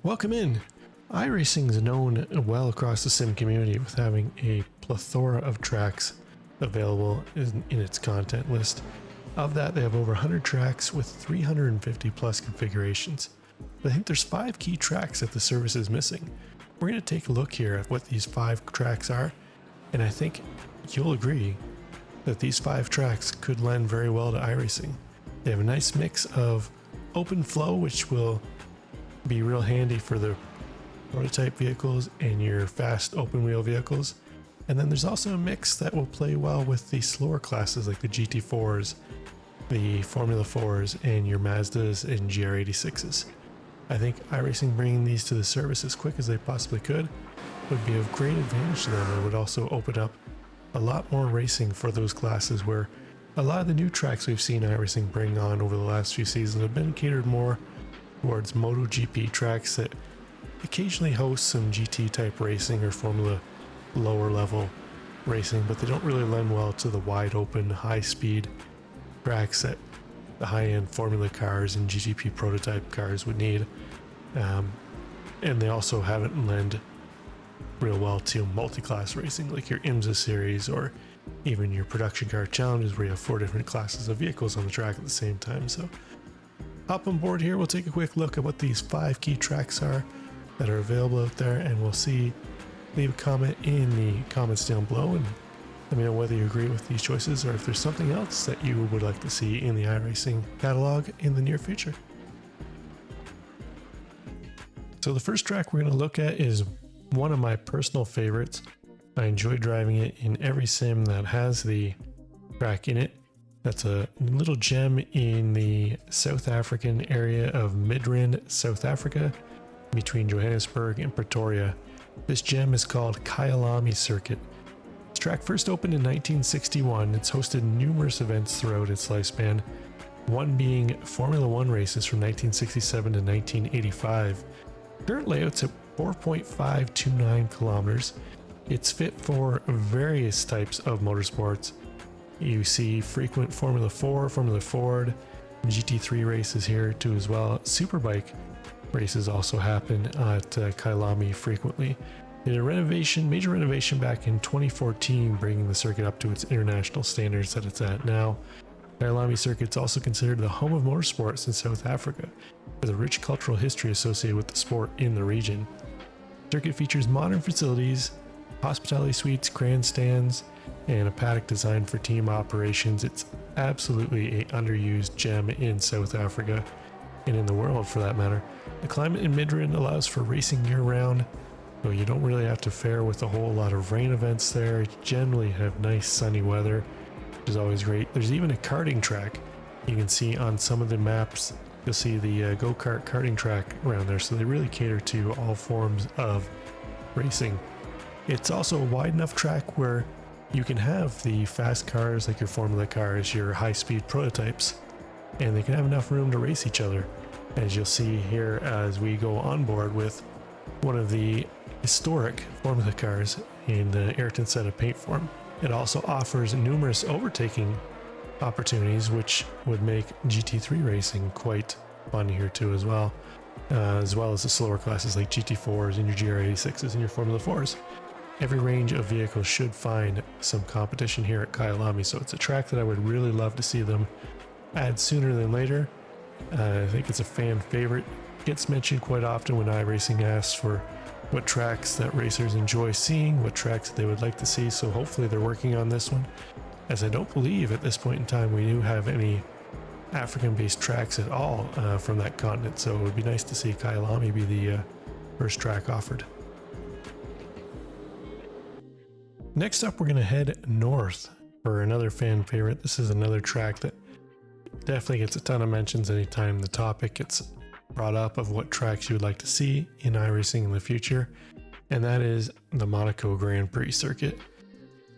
Welcome in. iRacing is known well across the sim community with having a plethora of tracks available in its content list. Of that, they have over 100 tracks with 350 plus configurations. But I think there's 5 key tracks that the service is missing. We're going to take a look here at what these 5 tracks are, and I think you'll agree that these 5 tracks could lend very well to iRacing. They have a nice mix of open flow, which will be real handy for the prototype vehicles and your fast open wheel vehicles. And then there's also a mix that will play well with the slower classes like the GT4s, the Formula 4s, and your Mazdas and GR86s. I think iRacing bringing these to the service as quick as they possibly could would be of great advantage to them. It would also open up a lot more racing for those classes where a lot of the new tracks we've seen iRacing bring on over the last few seasons have been catered more towards MotoGP tracks that occasionally host some GT type racing or Formula lower level racing, but they don't really lend well to the wide open high speed tracks that the high end Formula cars and GTP prototype cars would need. And they also haven't lend real well to multi-class racing like your IMSA series or even your production car challenges where you have 4 different classes of vehicles on the track at the same time. So hop on board here, we'll take a quick look at what these 5 key tracks are that are available out there, and we'll see. Leave a comment in the comments down below and let me know whether you agree with these choices or if there's something else that you would like to see in the iRacing catalog in the near future. So the first track we're going to look at is one of my personal favorites. I enjoy driving it in every sim that has the track in it. That's a little gem in the South African area of Midrand, South Africa, between Johannesburg and Pretoria. This gem is called Kyalami Circuit. This track first opened in 1961. It's hosted numerous events throughout its lifespan, one being Formula 1 races from 1967 to 1985. Current layout's at 4.529 kilometers. It's fit for various types of motorsports. You see frequent Formula 4, Formula Ford, GT3 races here too as well. Superbike races also happen at Kyalami frequently. They did a major renovation back in 2014, bringing the circuit up to its international standards that it's at now. Kyalami Circuit's also considered the home of motorsports in South Africa, with a rich cultural history associated with the sport in the region. The circuit features modern facilities, hospitality suites, grandstands, and a paddock designed for team operations. It's absolutely an underused gem in South Africa, and in the world for that matter. The climate in Midrand allows for racing year-round, so you don't really have to fare with a whole lot of rain events there. You generally have nice sunny weather, which is always great. There's even a karting track. You can see on some of the maps, you'll see the go-kart karting track around there, so they really cater to all forms of racing. It's also a wide enough track where you can have the fast cars like your Formula cars, your high-speed prototypes, and they can have enough room to race each other, as you'll see here as we go on board with one of the historic Formula cars in the Ayrton Senna paint form. It also offers numerous overtaking opportunities, which would make GT3 racing quite fun here too as well as the slower classes like GT4s and your GR86s and your Formula 4s. Every range of vehicles should find some competition here at Kyalami, so it's a track that I would really love to see them add sooner than later. I think it's a fan favorite. It gets mentioned quite often when iRacing asks for what tracks that racers enjoy seeing, what tracks they would like to see, so hopefully they're working on this one, as I don't believe at this point in time we do have any African-based tracks at all from that continent, so it would be nice to see Kyalami be the first track offered. Next up, we're going to head north for another fan favorite. This is another track that definitely gets a ton of mentions anytime the topic gets brought up of what tracks you would like to see in iRacing in the future, and that is the Monaco Grand Prix circuit.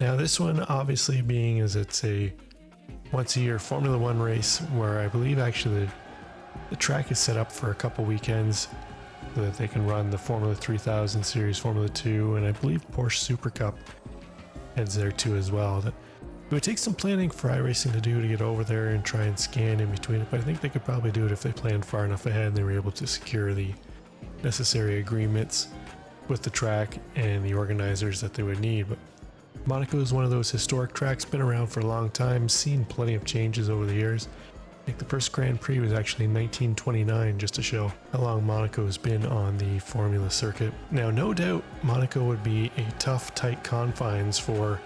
Now this one obviously being as it's a once a year Formula 1 race where I believe actually the track is set up for a couple weekends so that they can run the Formula 3000 series, Formula 2, and I believe Porsche Super Cup heads there too as well. That it would take some planning for iRacing to do to get over there and try and scan in between it, but I think they could probably do it if they planned far enough ahead and they were able to secure the necessary agreements with the track and the organizers that they would need. But Monaco is one of those historic tracks, been around for a long time, seen plenty of changes over the years. I think the first Grand Prix was actually in 1929, just to show how long Monaco's been on the Formula circuit. Now, no doubt Monaco would be a tough, tight confines for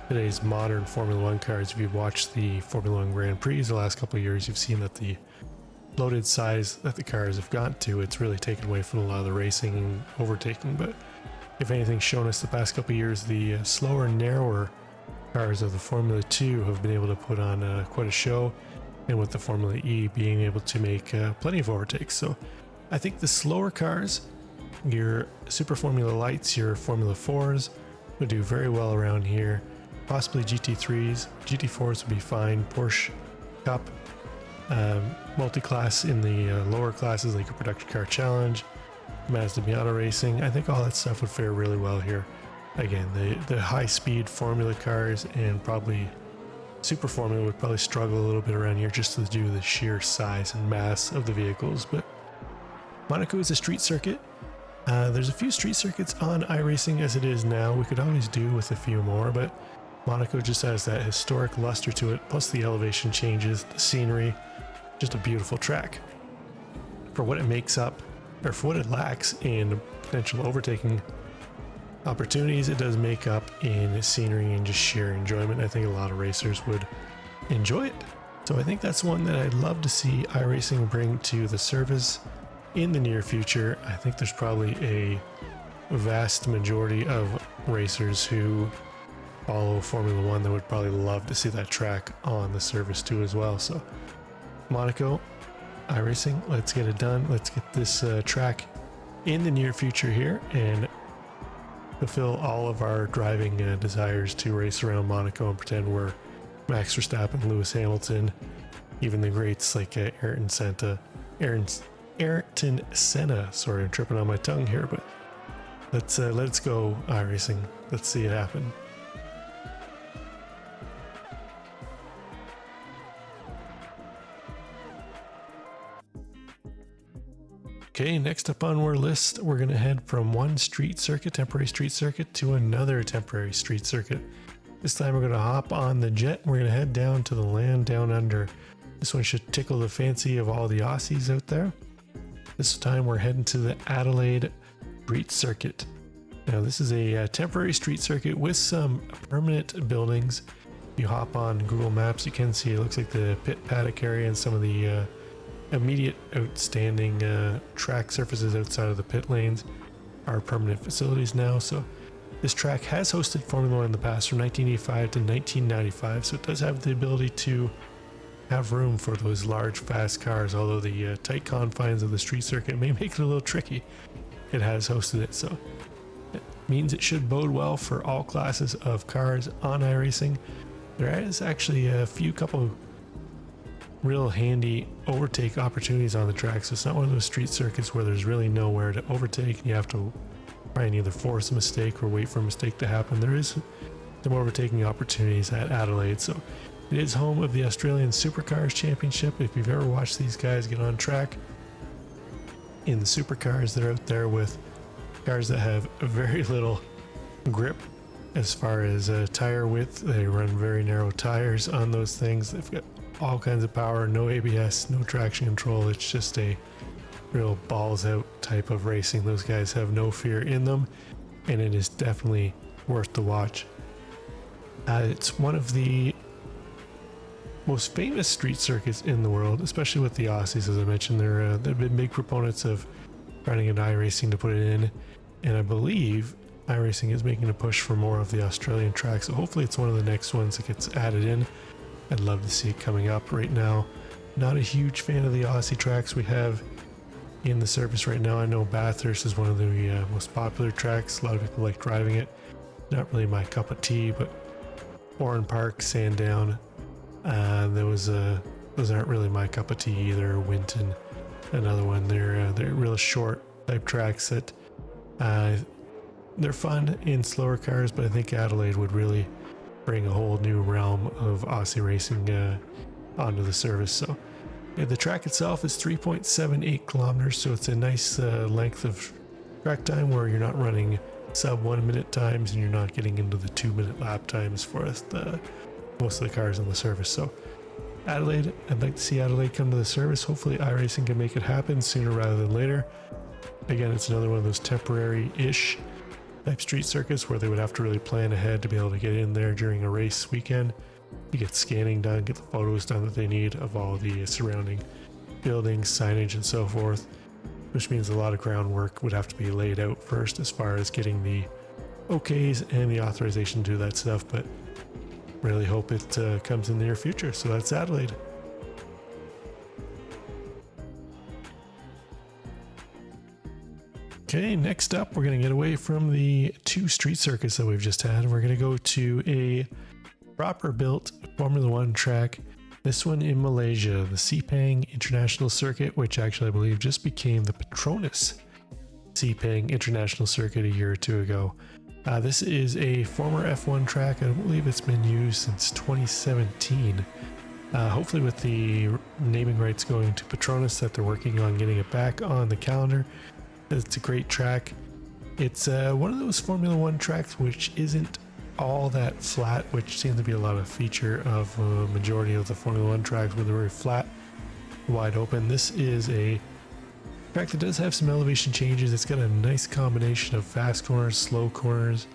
today's modern Formula One cars. If you've watched the Formula One Grand Prix the last couple of years, you've seen that the loaded size that the cars have gotten to, it's really taken away from a lot of the racing and overtaking. But if anything's shown us the past couple of years, the slower, narrower cars of the Formula 2 have been able to put on quite a show, and with the Formula E being able to make plenty of overtakes. So I think the slower cars, your Super Formula Lights, your Formula 4s, would do very well around here. Possibly GT3s, GT4s would be fine. Porsche Cup, multi-class in the lower classes like a Production Car Challenge, Mazda Miata Racing. I think all that stuff would fare really well here. Again, the high-speed Formula cars and probably Super Formula would probably struggle a little bit around here just to do the sheer size and mass of the vehicles. But Monaco is a street circuit. There's a few street circuits on iRacing as it is now. We could always do with a few more, but Monaco just has that historic luster to it, plus the elevation changes, the scenery, just a beautiful track. For what it makes up, or for what it lacks in potential overtaking opportunities, it does make up in scenery and just sheer enjoyment. I think a lot of racers would enjoy it. So I think that's one that I'd love to see iRacing bring to the service in the near future. I think there's probably a vast majority of racers who follow Formula One that would probably love to see that track on the service too as well. So Monaco, iRacing, let's get it done. Let's get this track in the near future here and fulfill all of our driving desires to race around Monaco and pretend we're Max Verstappen, Lewis Hamilton, even the greats like Ayrton Senna. Sorry, I'm tripping on my tongue here, but let's go iRacing. Let's see it happen. Okay, next up on our list, we're going to head from one street circuit, temporary street circuit, to another temporary street circuit. This time we're going to hop on the jet. We're going to head down to the land down under. This one should tickle the fancy of all the Aussies out there. This time we're heading to the Adelaide street circuit. Now this is a temporary street circuit with some permanent buildings. If you hop on Google Maps, you can see it looks like the pit paddock area and some of the immediate outstanding track surfaces outside of the pit lanes are permanent facilities now. So this track has hosted Formula One in the past from 1985 to 1995, so it does have the ability to have room for those large fast cars, although the tight confines of the street circuit may make it a little tricky. It has hosted it, so it means it should bode well for all classes of cars on iRacing. There is actually a couple real handy overtake opportunities on the track, so it's not one of those street circuits where there's really nowhere to overtake and you have to try and either force a mistake or wait for a mistake to happen. There is some overtaking opportunities at Adelaide, so it is home of the Australian Supercars Championship. If you've ever watched these guys get on track in the supercars, they're out there with cars that have very little grip as far as tire width. They run very narrow tires on those things. They've got all kinds of power, no ABS, no traction control. It's just a real balls out type of racing. Those guys have no fear in them, and it is definitely worth the watch. It's one of the most famous street circuits in the world, especially with the Aussies. As I mentioned, they've been big proponents of trying to get iRacing to put it in, and I believe iRacing is making a push for more of the Australian tracks, so hopefully it's one of the next ones that gets added in. I'd love to see it coming up. Right now, not a huge fan of the Aussie tracks we have in the service right now. I know Bathurst is one of the most popular tracks. A lot of people like driving it. Not really my cup of tea, but Oran Park, Sandown, those aren't really my cup of tea either. Winton, another one. They're real short type tracks that they're fun in slower cars, but I think Adelaide would really bring a whole new realm of Aussie racing onto the service. So The track itself is 3.78 kilometers, so it's a nice length of track time where you're not running sub 1 minute times and you're not getting into the 2-minute lap times for most of the cars on the service. So Adelaide, I'd like to see Adelaide come to the service. Hopefully iRacing can make it happen sooner rather than later. Again, it's another one of those temporary-ish type street circuits where they would have to really plan ahead to be able to get in there during a race weekend to get scanning done, get the photos done that they need of all the surrounding buildings, signage, and so forth, which means a lot of groundwork would have to be laid out first as far as getting the okays and the authorization to do that stuff, but really hope it comes in the near future. So that's Adelaide. Okay, next up, we're going to get away from the 2 street circuits that we've just had. We're going to go to a proper built Formula One track. This one in Malaysia, the Sepang International Circuit, which actually I believe just became the Petronas Sepang International Circuit a year or 2 ago. This is a former F1 track. I believe it's been used since 2017. Hopefully with the naming rights going to Petronas that they're working on getting it back on the calendar. It's a great track. It's one of those Formula One tracks which isn't all that flat, which seems to be a lot of feature of a majority of the Formula One tracks where they're very flat, wide open. This is a track that does have some elevation changes. It's got a nice combination of fast corners, slow corners.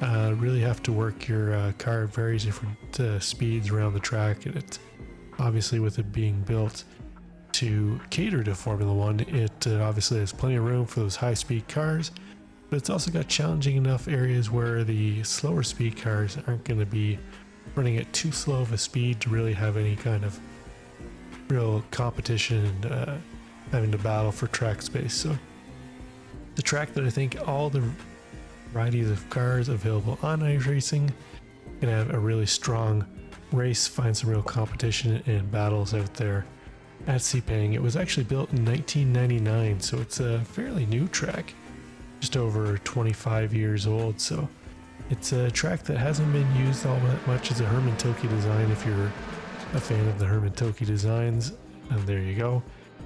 Really have to work your car at various different speeds around the track, and it's obviously with it being built to cater to Formula One, it obviously has plenty of room for those high-speed cars, but it's also got challenging enough areas where the slower speed cars aren't going to be running at too slow of a speed to really have any kind of real competition and having to battle for track space. So the track that I think all the varieties of cars available on iRacing can have a really strong race, find some real competition and battles out there at Sepang. It was actually built in 1999, so it's a fairly new track, just over 25 years old. So it's a track that hasn't been used all that much as a Herman Tilke design if you're a fan of the Herman Tilke designs. And there you go.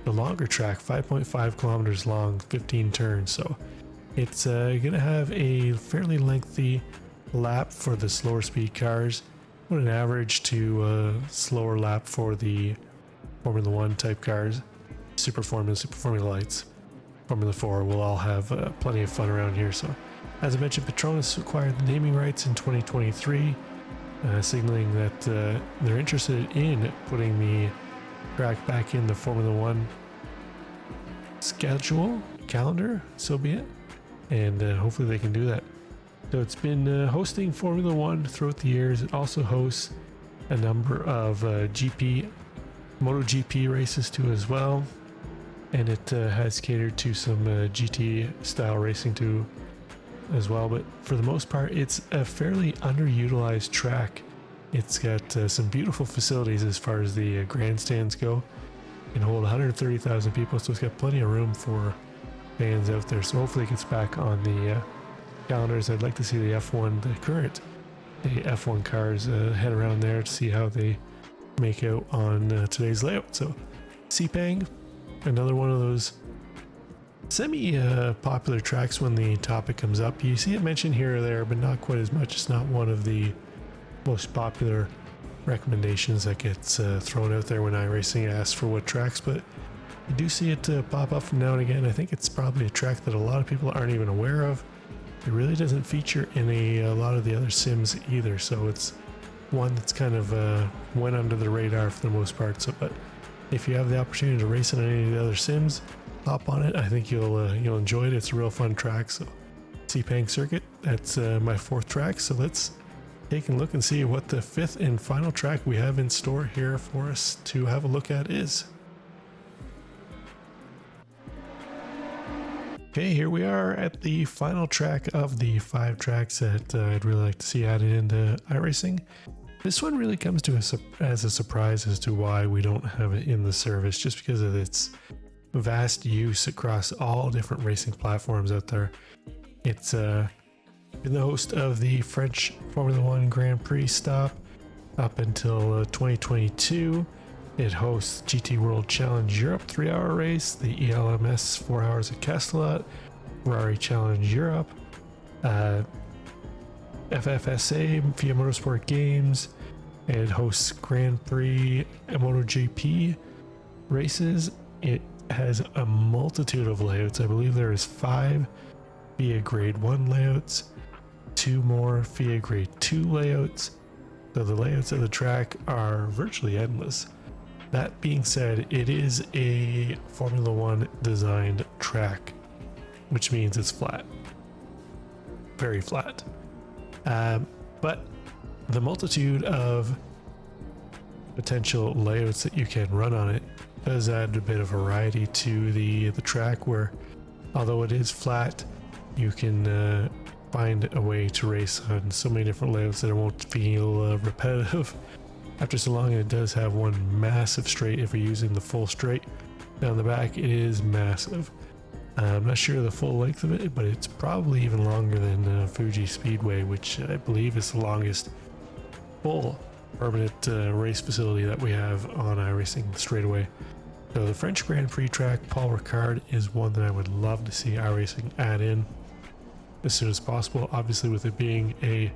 The longer track, 5.5 kilometers long, 15 turns, so it's going to have a fairly lengthy lap for the slower speed cars, but an average to slower lap for the Formula One type cars. Super Formula Lights, Formula 4 will all have plenty of fun around here. So as I mentioned, Petronas acquired the naming rights in 2023, signaling that they're interested in putting the track back in the Formula One calendar, so be it, and hopefully they can do that. So it's been hosting Formula One throughout the years. It also hosts a number of MotoGP races too as well, and it has catered to some GT style racing too as well, but for the most part it's a fairly underutilized track. It's got some beautiful facilities as far as the grandstands go. It can hold 130,000 people, so it's got plenty of room for fans out there. So hopefully it gets back on the calendars. I'd like to see the F1, the current F1 cars head around there to see how they make out on today's layout. So Sepang, another one of those semi-popular tracks when the topic comes up. You see it mentioned here or there, but not quite as much. It's not one of the most popular recommendations that gets thrown out there when iRacing asks for what tracks, but you do see it pop up from now and again. I think it's probably a track that a lot of people aren't even aware of. It really doesn't feature in a lot of the other sims either, so it's one that's kind of went under the radar for the most part. So, but if you have the opportunity to race in any of the other sims, hop on it. I think you'll enjoy it. It's a real fun track. So Sepang Circuit, that's my 4th track. So let's take a look and see what the 5th and final track we have in store here for us to have a look at is. Okay, here we are at the final track of the 5 tracks that I'd really like to see added into iRacing. This one really comes to us as a surprise as to why we don't have it in the service, just because of its vast use across all different racing platforms out there. It's been the host of the French Formula One Grand Prix stop up until 2022. It hosts GT World Challenge Europe 3-hour race, the ELMS 4 hours at Castellet, Ferrari Challenge Europe, FFSA, FIA Motorsport Games. It hosts Grand Prix and MotoGP races. It has a multitude of layouts. I believe there is 5 FIA Grade 1 layouts, 2 more FIA Grade 2 layouts. So the layouts of the track are virtually endless. That being said, it is a Formula One designed track, which means it's flat. Very flat. But the multitude of potential layouts that you can run on it does add a bit of variety to the track, where although it is flat, you can find a way to race on so many different layouts that it won't feel repetitive after so long. It does have one massive straight. If you're using the full straight down the back, it is massive. I'm not sure the full length of it, but it's probably even longer than Fuji Speedway, which I believe is the longest full permanent race facility that we have on iRacing straightaway. So the French Grand Prix track, Paul Ricard, is one that I would love to see iRacing add in as soon as possible. Obviously, with it being a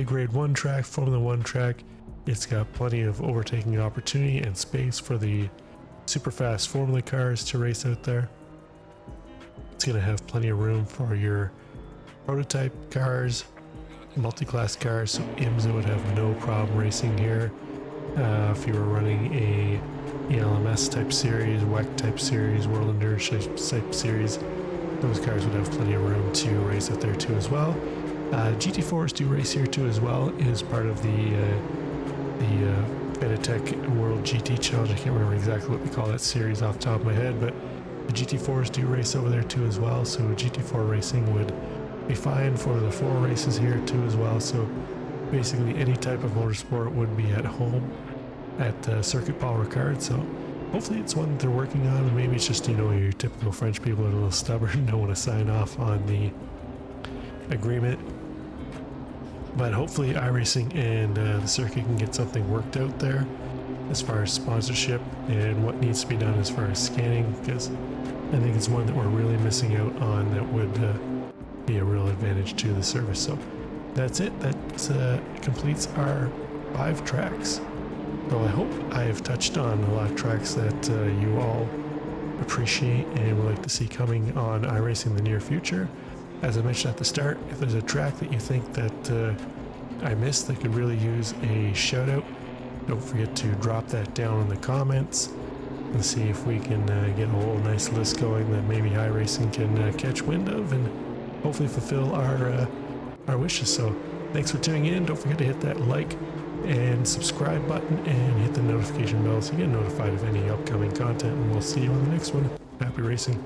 Grade 1 track, Formula 1 track, it's got plenty of overtaking opportunity and space for the super fast Formula cars to race out there. It's going to have plenty of room for your prototype cars, multi-class cars, so IMSA would have no problem racing here. If you were running a ELMS type series, WEC type series, World Endurance type series, those cars would have plenty of room to race out there too as well. GT4s do race here too as well. It is part of the Benetech World GT Challenge. I can't remember exactly what we call that series off the top of my head, but the GT4s do race over there too as well, so GT4 racing would be fine for the 4 races here too as well. So basically any type of motorsport would be at home at Circuit Paul Ricard. So hopefully it's one that they're working on, and maybe it's just, you know, your typical French people are a little stubborn, don't want to sign off on the agreement. But hopefully iRacing and the circuit can get something worked out there as far as sponsorship and what needs to be done as far as scanning, because I think it's one that we're really missing out on that would be a real advantage to the service. So that's it. That completes our 5 tracks. So I hope I've touched on a lot of tracks that you all appreciate and would like to see coming on iRacing in the near future. As I mentioned at the start, if there's a track that you think that I missed that could really use a shout out, don't forget to drop that down in the comments and see if we can get a whole nice list going that maybe iRacing can catch wind of and hopefully fulfill our wishes. So thanks for tuning in. Don't forget to hit that like and subscribe button and hit the notification bell so you get notified of any upcoming content, and we'll see you on the next one. Happy racing.